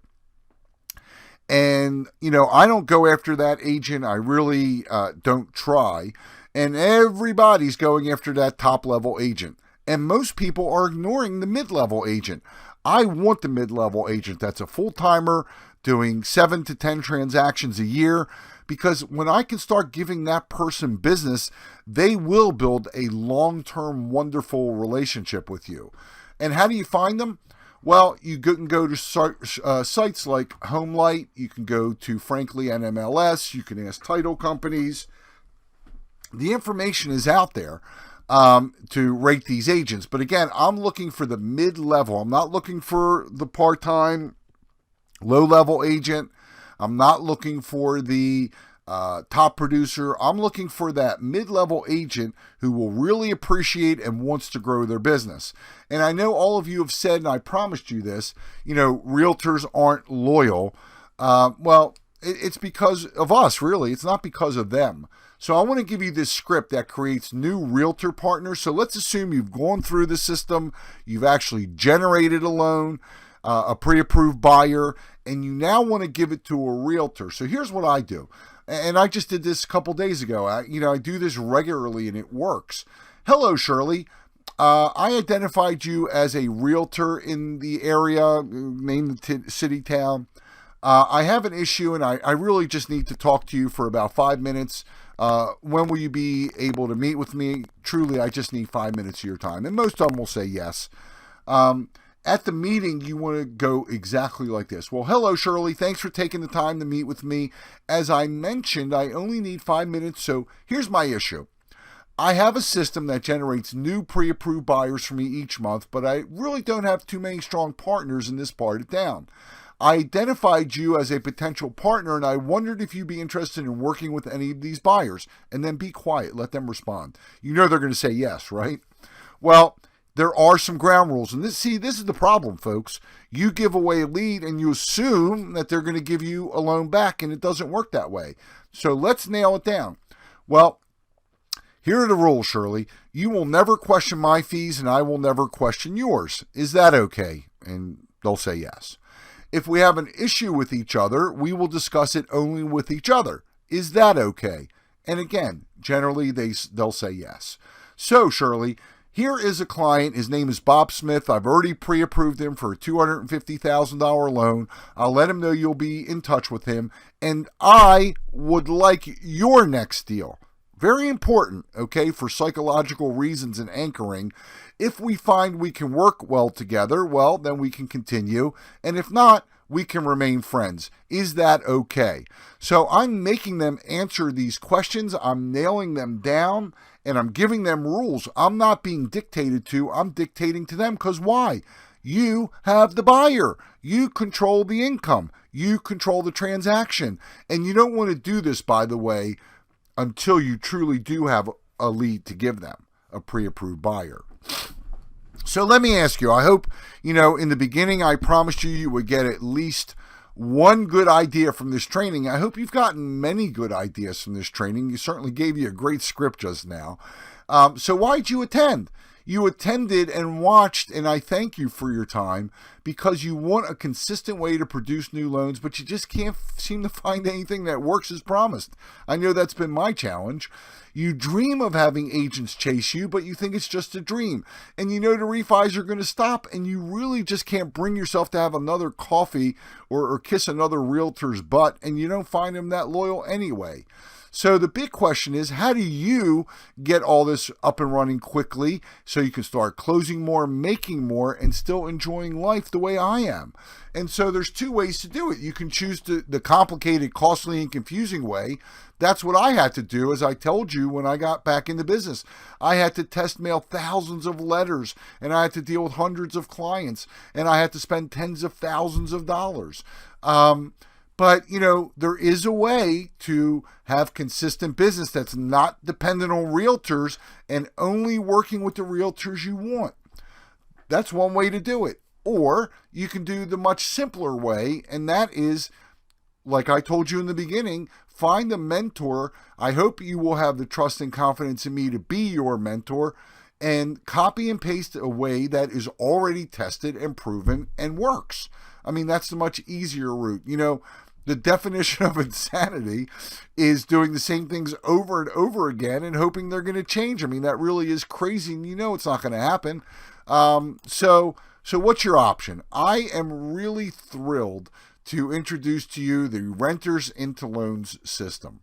And, I don't go after that agent. I really don't try. And everybody's going after that top level agent. And most people are ignoring the mid-level agent. I want the mid-level agent that's a full-timer doing 7 to 10 transactions a year, because when I can start giving that person business, they will build a long-term, wonderful relationship with you. And how do you find them? Well, you can go to sites like HomeLight. You can go to Frankly NMLS. You can ask title companies. The information is out there to rate these agents. But again, I'm looking for the mid-level. I'm not looking for the part-time, low-level agent. I'm not looking for the top producer. I'm looking for that mid-level agent who will really appreciate and wants to grow their business. And I know all of you have said, and I promised you this, realtors aren't loyal. Well, it's because of us, really. It's not because of them. So I want to give you this script that creates new realtor partners. So let's assume you've gone through the system, you've actually generated a loan, a pre-approved buyer, and you now want to give it to a realtor. So here's what I do. And I just did this a couple days ago. I do this regularly and it works. Hello, Shirley. I identified you as a realtor in the area, name the city, town. I have an issue and I really just need to talk to you for about 5 minutes. When will you be able to meet with me? Truly, I just need 5 minutes of your time. And most of them will say yes. At the meeting, you want to go exactly like this. Well, hello, Shirley. Thanks for taking the time to meet with me. As I mentioned, I only need 5 minutes, so here's my issue. I have a system that generates new pre-approved buyers for me each month, but I really don't have too many strong partners in this part of town. I identified you as a potential partner, and I wondered if you'd be interested in working with any of these buyers. And then be quiet. Let them respond. You know they're going to say yes, right? Well, there are some ground rules. And this is the problem, folks. You give away a lead and you assume that they're going to give you a loan back, and it doesn't work that way. So let's nail it down. Well, here are the rules, Shirley. You will never question my fees, and I will never question yours. Is that okay? And they'll say yes. If we have an issue with each other, we will discuss it only with each other. Is that okay? And again, generally they'll say yes. So, Shirley, here is a client. His name is Bob Smith. I've already pre-approved him for a $250,000 loan. I'll let him know you'll be in touch with him. And I would like your next deal. Very important, okay, for psychological reasons and anchoring. If we find we can work well together, well, then we can continue. And if not, we can remain friends. Is that okay? So I'm making them answer these questions. I'm nailing them down, and I'm giving them rules. I'm not being dictated to. I'm dictating to them, because why? You have the buyer. You control the income. You control the transaction. And you don't want to do this, by the way, until you truly do have a lead to give them, a pre-approved buyer. So let me ask you, I hope, in the beginning I promised you would get at least one good idea from this training. I hope you've gotten many good ideas from this training. You certainly gave you a great script just now. So why'd you attend? You attended and watched, and I thank you for your time, because you want a consistent way to produce new loans, but you just can't seem to find anything that works as promised. I know that's been my challenge. You dream of having agents chase you, but you think it's just a dream. And you know the refis are going to stop, and you really just can't bring yourself to have another coffee or kiss another realtor's butt, and you don't find them that loyal anyway. So the big question is, how do you get all this up and running quickly so you can start closing more, making more, and still enjoying life the way I am? And so there's two ways to do it. You can choose the complicated, costly, and confusing way. That's what I had to do, as I told you when I got back into business. I had to test mail thousands of letters, and I had to deal with hundreds of clients, and I had to spend tens of thousands of dollars. But, there is a way to have consistent business that's not dependent on realtors and only working with the realtors you want. That's one way to do it. Or you can do the much simpler way, and that is, like I told you in the beginning, find a mentor. I hope you will have the trust and confidence in me to be your mentor, and copy and paste a way that is already tested and proven and works. I mean, that's the much easier route. The definition of insanity is doing the same things over and over again and hoping they're going to change. I mean, that really is crazy, and it's not going to happen. So what's your option? I am really thrilled to introduce to you the Renters into Loans system.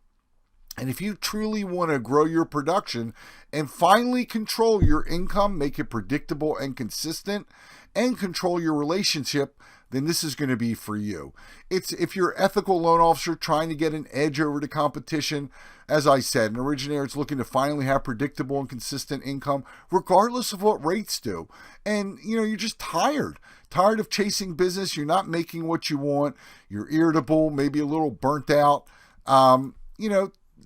And if you truly want to grow your production and finally control your income, make it predictable and consistent, and control your relationship, then this is going to be for you. If you're an ethical loan officer trying to get an edge over the competition, as I said, an originator is looking to finally have predictable and consistent income, regardless of what rates do. And, you're just tired of chasing business. You're not making what you want. You're irritable, maybe a little burnt out.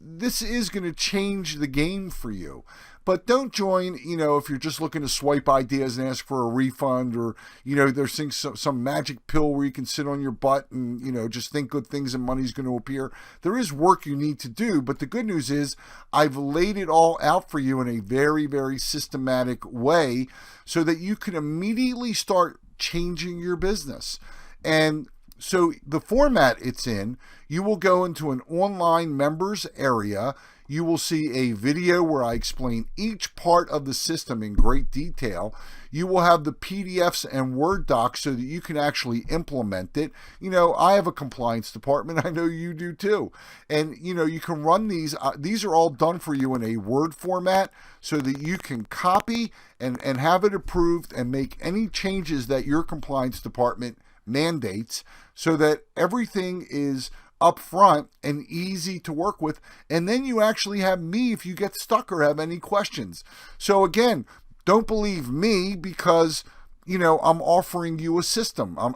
This is going to change the game for you. But don't join, if you're just looking to swipe ideas and ask for a refund, or, there's some magic pill where you can sit on your butt and, just think good things and money's going to appear. There is work you need to do, but the good news is I've laid it all out for you in a very, very systematic way so that you can immediately start changing your business. And So the format it's in, you will go into an online members area. You will see a video where I explain each part of the system in great detail. You will have the PDFs and Word docs so that you can actually implement it. You know, I have a compliance department. I know you do too. And, you know, you can run these. These are all done for you in a Word format so that you can copy and have it approved and make any changes that your compliance department mandates so that everything is upfront and easy to work with. And then you actually have me if you get stuck or have any questions. So again, don't believe me because, you know, I'm offering you a system. I'm,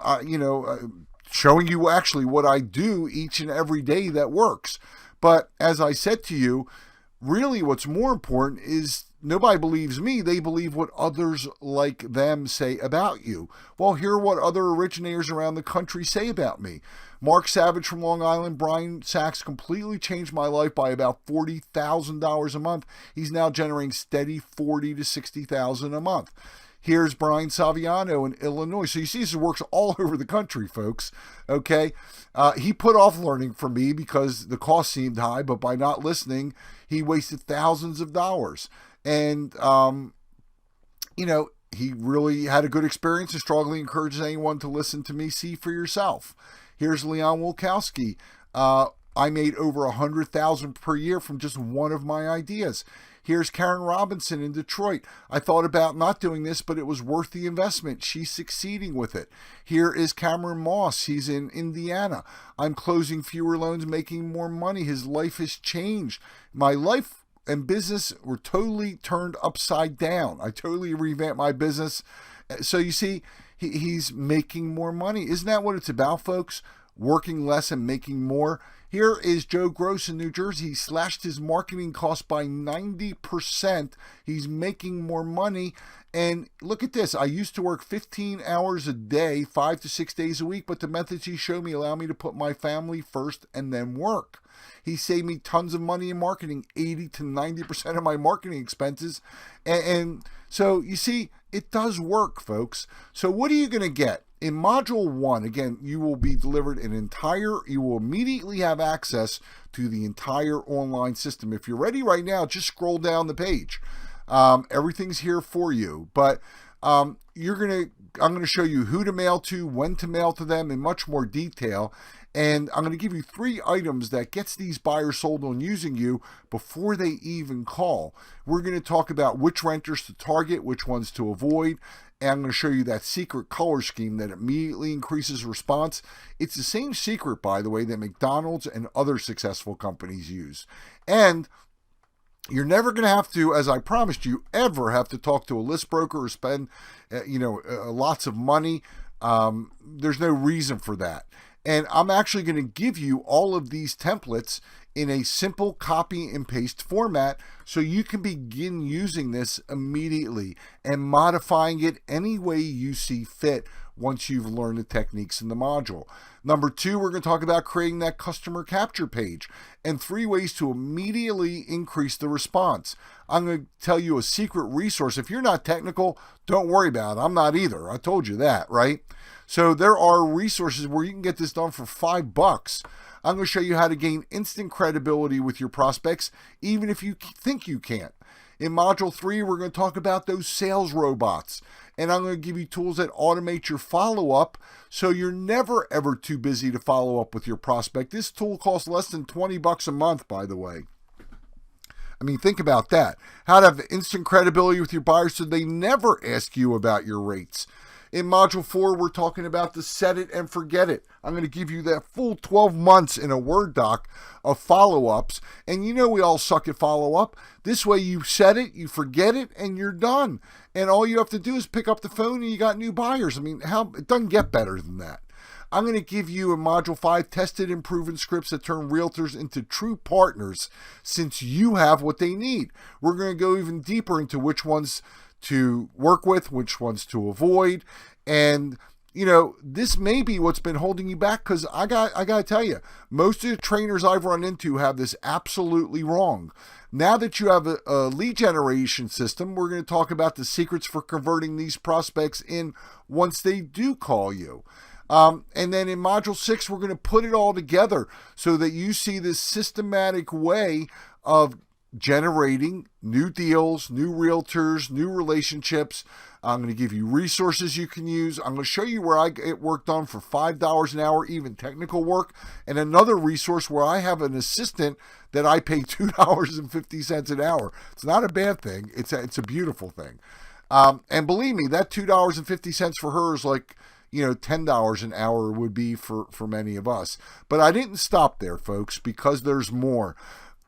showing you actually what I do each and every day that works. But as I said to you, really what's more important is nobody believes me. They believe what others like them say about you. Well, hear what other originators around the country say about me. Mark Savage from Long Island, Brian Sachs completely changed my life by about $40,000 a month. He's now generating steady $40,000 to $60,000 a month. Here's Brian Saviano in Illinois. So you see, this works all over the country, folks. Okay. He put off learning from me because the cost seemed high, but by not listening, he wasted thousands of dollars. And, you know, he really had a good experience and strongly encourages anyone to listen to me. See for yourself. Here's Leon Wilkowski. I made over $100,000 per year from just one of my ideas. Here's Karen Robinson in Detroit. I thought about not doing this, but it was worth the investment. She's succeeding with it. Here is Cameron Moss. He's in Indiana. I'm closing fewer loans, making more money. His life has changed. My life and business were totally turned upside down. I totally revamped my business. So you see, he's making more money. Isn't that what it's about, folks? Working less and making more. Here is Joe Gross in New Jersey. He slashed his marketing costs by 90%. He's making more money. And look at this. I used to work 15 hours a day, 5 to 6 days a week, but the methods he showed me allow me to put my family first and then work. He saved me tons of money in marketing, 80 to 90% of my marketing expenses. And so you see, it does work, folks. So what are you going to get? In Module 1, again, you will be delivered you will immediately have access to the entire online system. If you're ready right now, just scroll down the page. Everything's here for you. But I'm going to show you who to mail to, when to mail to them in much more detail. And I'm going to give you 3 items that gets these buyers sold on using you before they even call. We're going to talk about which renters to target, which ones to avoid. And I'm going to show you that secret color scheme that immediately increases response. It's the same secret, by the way, that McDonald's and other successful companies use. And you're never going to have to, as I promised you, ever have to talk to a list broker or spend, lots of money. There's no reason for that. And I'm actually going to give you all of these templates in a simple copy and paste format so you can begin using this immediately and modifying it any way you see fit once you've learned the techniques in the module. Number 2, we're going to talk about creating that customer capture page and 3 ways to immediately increase the response. I'm going to tell you a secret resource. If you're not technical, don't worry about it. I'm not either. I told you that, right? So there are resources where you can get this done for $5. I'm going to show you how to gain instant credibility with your prospects, even if you think you can't. In Module 3, we're going to talk about those sales robots. And I'm going to give you tools that automate your follow-up so you're never, ever too busy to follow up with your prospect. This tool costs less than $20 a month, by the way. I mean, think about that. How to have instant credibility with your buyers so they never ask you about your rates. In Module 4, we're talking about the set it and forget it. I'm going to give you that full 12 months in a Word doc of follow-ups. And you know we all suck at follow-up. This way you set it, you forget it, and you're done. And all you have to do is pick up the phone and you got new buyers. I mean, it doesn't get better than that. I'm going to give you in Module 5 tested and proven scripts that turn realtors into true partners since you have what they need. We're going to go even deeper into which ones to work with, which ones to avoid. And, you know, this may be what's been holding you back because I got to tell you, most of the trainers I've run into have this absolutely wrong. Now that you have a lead generation system, we're going to talk about the secrets for converting these prospects in once they do call you. And then in Module 6, we're going to put it all together so that you see this systematic way of generating new deals, new realtors, new relationships. I'm going to give you resources you can use. I'm going to show you where I get work done for $5 an hour, even technical work, and another resource where I have an assistant that I pay $2.50 an hour. It's not a bad thing. It's a beautiful thing. And believe me, that $2.50 for her is like, $10 an hour would be for many of us. But I didn't stop there, folks, because there's more.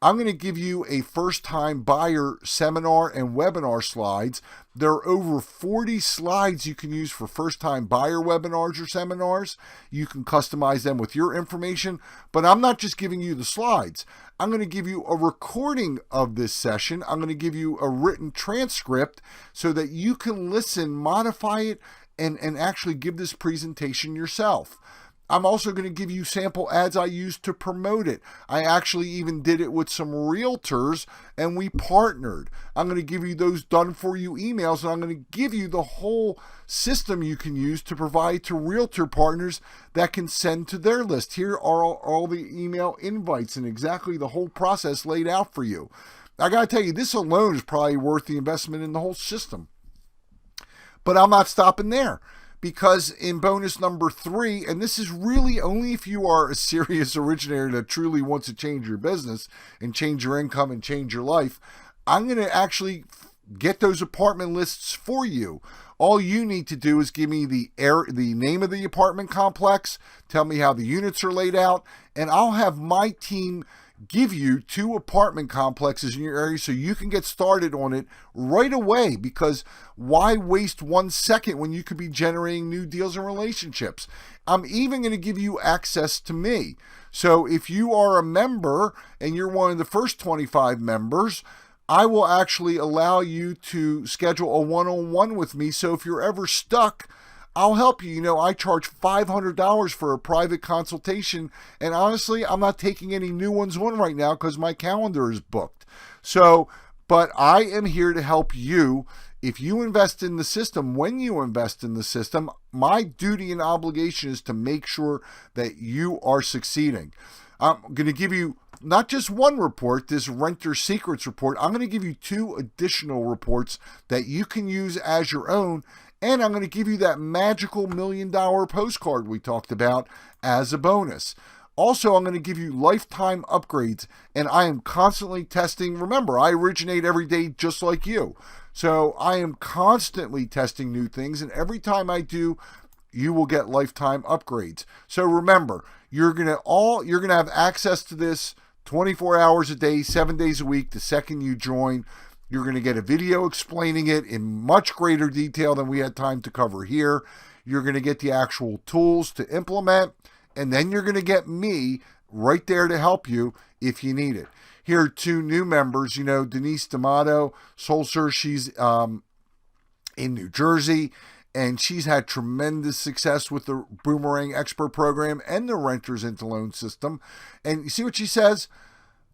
I'm going to give you a first-time buyer seminar and webinar slides. There are over 40 slides you can use for first-time buyer webinars or seminars. You can customize them with your information, but I'm not just giving you the slides. I'm going to give you a recording of this session. I'm going to give you a written transcript so that you can listen, modify it, and actually give this presentation yourself. I'm also going to give you sample ads I used to promote it. I actually even did it with some realtors and we partnered. I'm going to give you those done for you emails, and I'm going to give you the whole system you can use to provide to realtor partners that can send to their list. Here are all the email invites and exactly the whole process laid out for you. I got to tell you, this alone is probably worth the investment in the whole system. But I'm not stopping there. Because in bonus number 3, and this is really only if you are a serious originator that truly wants to change your business and change your income and change your life, I'm going to actually get those apartment lists for you. All you need to do is give me the name of the apartment complex, tell me how the units are laid out, and I'll have my team give you 2 apartment complexes in your area so you can get started on it right away, because why waste 1 second when you could be generating new deals and relationships? I'm even going to give you access to me. So if you are a member and you're one of the first 25 members, I will actually allow you to schedule a one-on-one with me. So if you're ever stuck, I'll help you. I charge $500 for a private consultation. And honestly, I'm not taking any new ones on right now because my calendar is booked. But I am here to help you. If you invest in the system, when you invest in the system, my duty and obligation is to make sure that you are succeeding. I'm going to give you not just one report, this Renter Secrets report. I'm going to give you 2 additional reports that you can use as your own. And I'm going to give you that magical $1 million postcard we talked about as a bonus. Also, I'm going to give you lifetime upgrades, and I am constantly testing. Remember, I originate every day just like you. So I am constantly testing new things, and every time I do, you will get lifetime upgrades. So remember, you're going to have access to this 24 hours a day, 7 days a week, the second you join. You're going to get a video explaining it in much greater detail than we had time to cover here. You're going to get the actual tools to implement, and then you're going to get me right there to help you if you need it. Here are 2 new members, Denise D'Amato, Solser. She's in New Jersey, and she's had tremendous success with the Boomerang Expert Program and the Renters into Loans system. And you see what she says?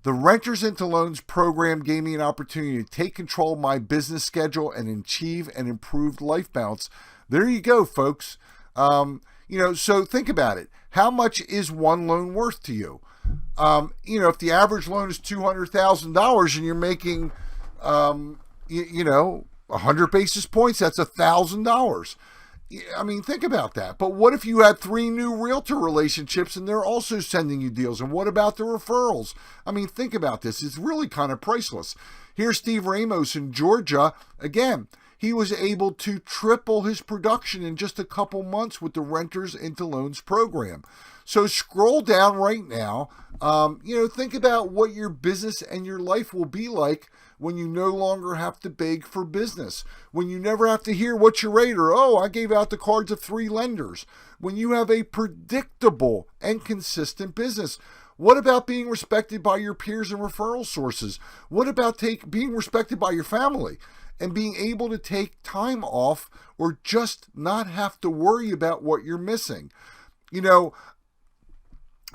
The Renters into Loans program gave me an opportunity to take control of my business schedule and achieve an improved life balance. There you go, folks. So think about it. How much is one loan worth to you? If the average loan is $200,000 and you're making, 100 basis points, that's $1,000. I mean, think about that. But what if you had 3 new realtor relationships and they're also sending you deals? And what about the referrals? I mean, think about this. It's really kind of priceless. Here's Steve Ramos in Georgia. Again, he was able to triple his production in just a couple months with the Renters into Loans program. So scroll down right now. Think about what your business and your life will be like when you no longer have to beg for business, when you never have to hear what's your rate or, I gave out the cards of 3 lenders, when you have a predictable and consistent business. What about being respected by your peers and referral sources? What about being respected by your family and being able to take time off or just not have to worry about what you're missing?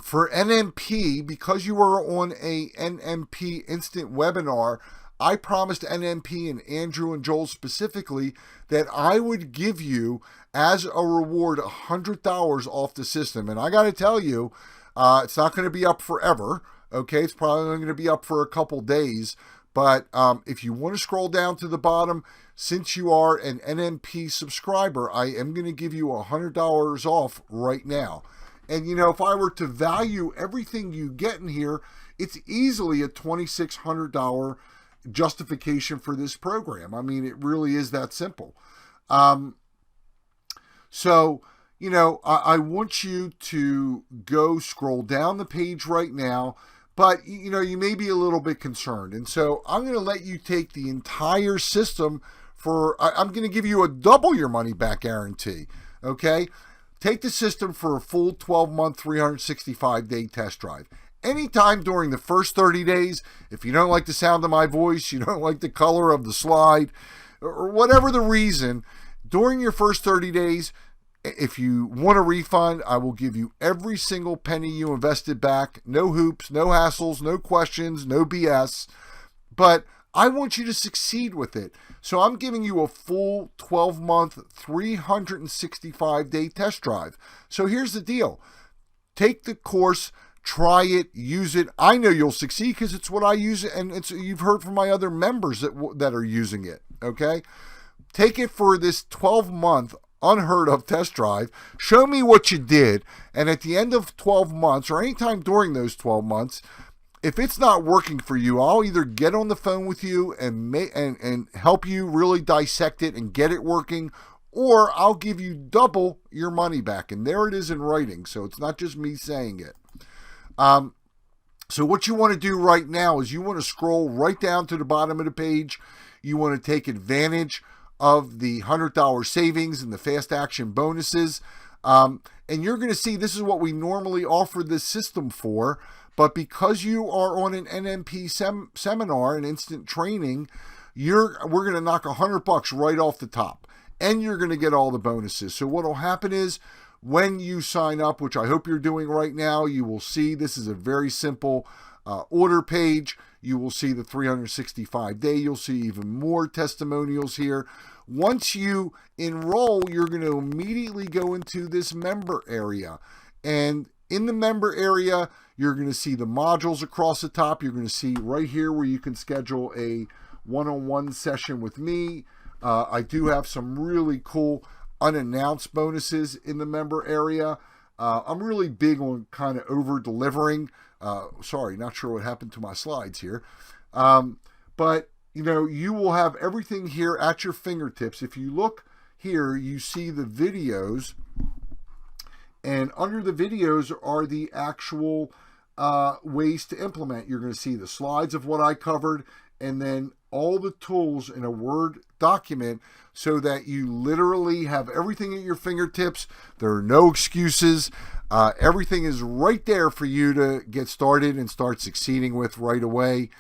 For NMP, because you are on a NMP instant webinar, I promised NMP and Andrew and Joel specifically that I would give you, as a reward, $100 off the system. And I got to tell you, it's not going to be up forever. Okay, it's probably only going to be up for a couple days. But if you want to scroll down to the bottom, since you are an NMP subscriber, I am going to give you $100 off right now. And, you know, if I were to value everything you get in here, it's easily a $2,600 justification for this program. I mean, it really is that simple. So, you know, I want you to go scroll down the page right now. But, you know, you may be a little bit concerned. And so I'm going to let you take the entire system I'm going to give you a double your money back guarantee. Okay? Take the system for a full 12-month, 365-day test drive. Anytime during the first 30 days, if you don't like the sound of my voice, you don't like the color of the slide, or whatever the reason, during your first 30 days, if you want a refund, I will give you every single penny you invested back. No hoops, no hassles, no questions, no BS. But I want you to succeed with it. So I'm giving you a full 12-month, 365-day test drive. So here's the deal. Take the course, try it, use it. I know you'll succeed because it's what I use, and you've heard from my other members that are using it, okay? Take it for this 12-month unheard of test drive. Show me what you did, and at the end of 12 months or anytime during those 12 months, if it's not working for you, I'll either get on the phone with you and help you really dissect it and get it working, or I'll give you double your money back. And there it is in writing, so it's not just me saying it. So what you want to do right now is you want to scroll right down to the bottom of the page. You want to take advantage of the $100 savings and the fast action bonuses. And you're going to see this is what we normally offer this system for. But because you are on an NMP seminar, an instant training, we're going to knock $100 right off the top. And you're going to get all the bonuses. So what will happen is when you sign up, which I hope you're doing right now, you will see this is a very simple order page. You will see the 365-day. You'll see even more testimonials here. Once you enroll, you're going to immediately go into this member area. And in the member area, you're going to see the modules across the top. You're going to see right here where you can schedule a one-on-one session with me. I do have some really cool unannounced bonuses in the member area. I'm really big on kind of over-delivering. Sorry, not sure what happened to my slides here. But, you know, you will have everything here at your fingertips. If you look here, you see the videos. And under the videos are the actual ways to implement. You're going to see the slides of what I covered, and then all the tools in a Word document so that you literally have everything at your fingertips. There are no excuses. Everything is right there for you to get started and start succeeding with right away.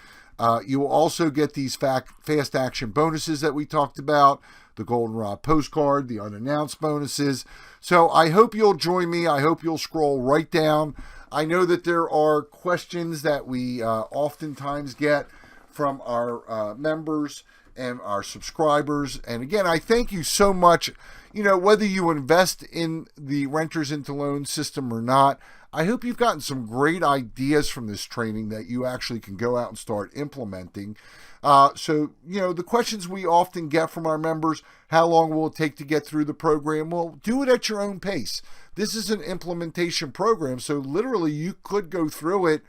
You will also get these fast action bonuses that we talked about, the Goldenrod postcard, the unannounced bonuses. So I hope you'll join me. I hope you'll scroll right down. I know that there are questions that we oftentimes get from our members and our subscribers. And again, I thank you so much. You know, whether you invest in the Renters into Loans system or not, I hope you've gotten some great ideas from this training that you actually can go out and start implementing. So, you know, the questions we often get from our members, how long will it take to get through the program? Well, do it at your own pace. This is an implementation program, so literally you could go through it,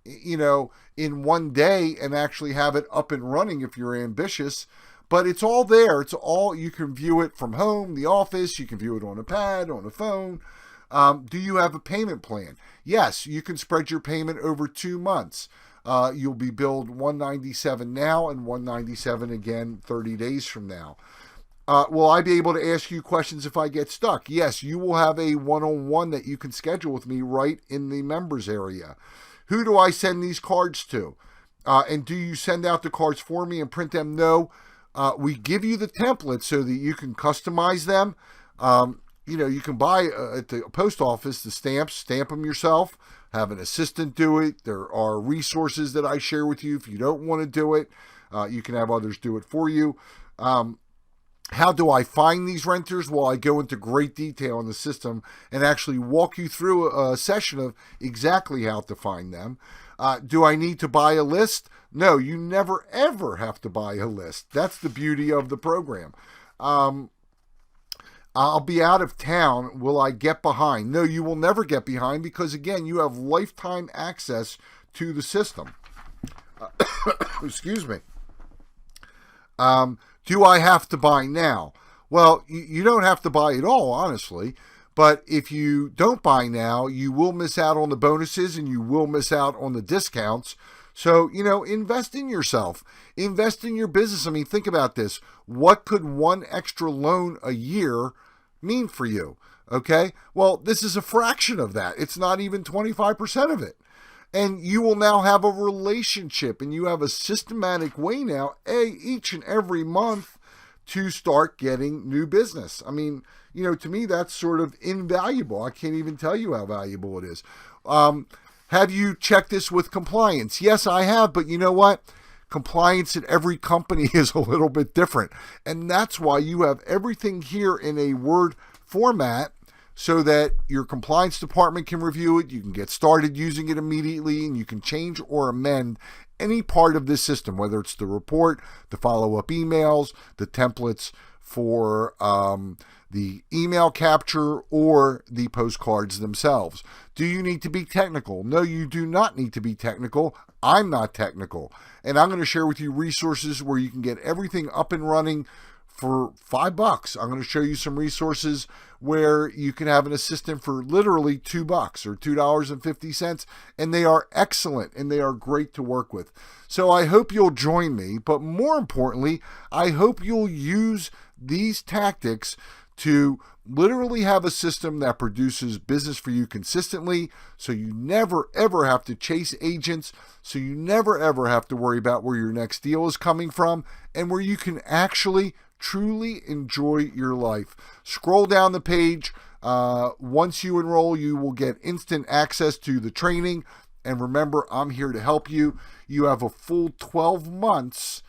you know, in one day and actually have it up and running if you're ambitious. But it's all there. It's all, you can view it from home, the office, you can view it on a pad, on a phone. Do you have a payment plan? Yes, you can spread your payment over 2 months. You'll be billed $197 now and $197 again 30 days from now. Will I be able to ask you questions if I get stuck? Yes, you will have a one-on-one that you can schedule with me right in the members area. Who do I send these cards to? And do you send out the cards for me and print them? No. We give you the template so that you can customize them. You know, you can buy at the post office the stamps, stamp them yourself, have an assistant do it. There are resources that I share with you if you don't want to do it. You can have others do it for you. How do I find these renters? Well, I go into great detail in the system and actually walk you through a session of exactly how to find them. Do I need to buy a list? No, you never ever have to buy a list. That's the beauty of the program. I'll be out of town. Will I get behind? No, you will never get behind because, again, you have lifetime access to the system. Excuse me. Do I have to buy now? Well, you don't have to buy it all, honestly. But if you don't buy now, you will miss out on the bonuses and you will miss out on the discounts. So, invest in yourself. Invest in your business. I mean, think about this. What could one extra loan a year mean for you? Okay? Well, this is a fraction of that. It's not even 25% of it. And you will now have a relationship and you have a systematic way now, each and every month to start getting new business. I mean, to me, that's sort of invaluable. I can't even tell you how valuable it is. Have you checked this with compliance? Yes, I have. But you know what? Compliance at every company is a little bit different. And that's why you have everything here in a Word format so that your compliance department can review it. You can get started using it immediately and you can change or amend any part of this system, whether it's the report, the follow-up emails, the templates for the email capture, or the postcards themselves. Do you need to be technical? No, you do not need to be technical. I'm not technical. And I'm going to share with you resources where you can get everything up and running for $5. I'm going to show you some resources where you can have an assistant for literally $2 or $2.50, and they are excellent and they are great to work with. So I hope you'll join me, but more importantly, I hope you'll use these tactics to literally have a system that produces business for you consistently, so you never ever have to chase agents, so you never ever have to worry about where your next deal is coming from, and where you can actually truly enjoy your life. Scroll down the page. Once you enroll, you will get instant access to the training. And remember, I'm here to help you. You have a full 12 months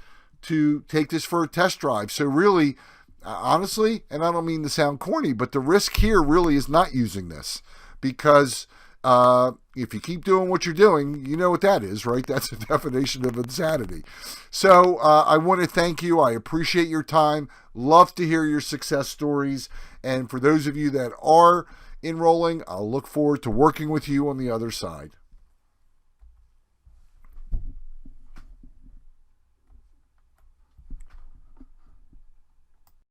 to take this for a test drive. So really, honestly, and I don't mean to sound corny, but the risk here really is not using this, because if you keep doing what you're doing, you know what that is, right? That's the definition of insanity. So I want to thank you. I appreciate your time. Love to hear your success stories. And for those of you that are enrolling, I'll look forward to working with you on the other side.